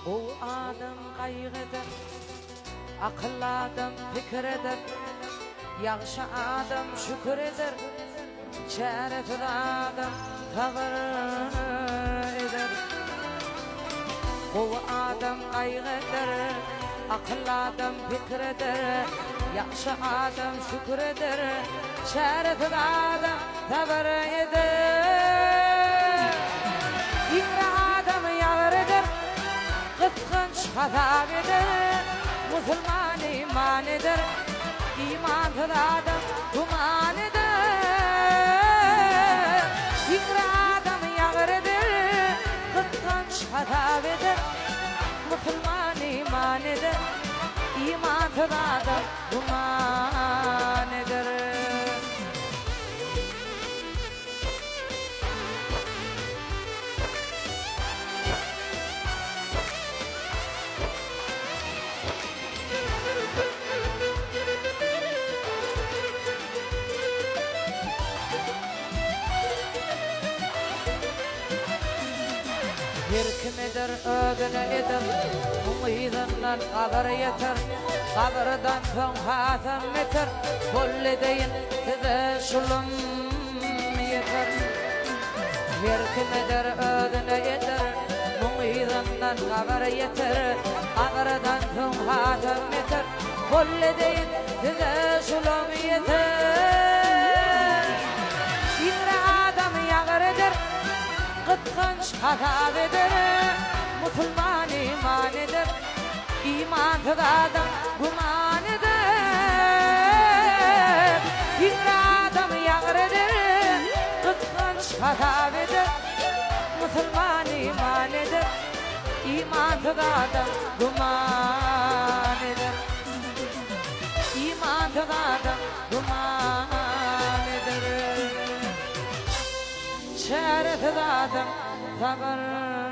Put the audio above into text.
O adam kaygıdır, akıllı adam fikir eder, yaxşı adam şükür eder, şerefli adam tavır eder. O adam kaygıdır, akıllı adam fikir eder, yaxşı adam şükür eder, şerefli adam tavır eder. İmre adam yavr eder, kıskınç hata eder, Müslüman iman eder, imansız adam duman eder. İmre adam yavr eder, kıskınç hata eder, Müslüman iman eder, imansız adam duman eder. Bir kimidir ödünü edim, umidinler kabir yeter, kabirden son hatam meter, kulli deyin size şulum yeter. Bir kimidir ödünü edim, umidinler kabir yeter, kabirden son hatam meter, kulli deyin size şulum yeter. İmre adam yağır eder, kıskınç hata eder, Müslüman iman eder, imansız adam guman eder. İmre adam yağır eder, kıskınç hata eder, Müslüman iman eder, imansız adam guman eder. İmansız adam guman eder. Şerefsiz adam sabır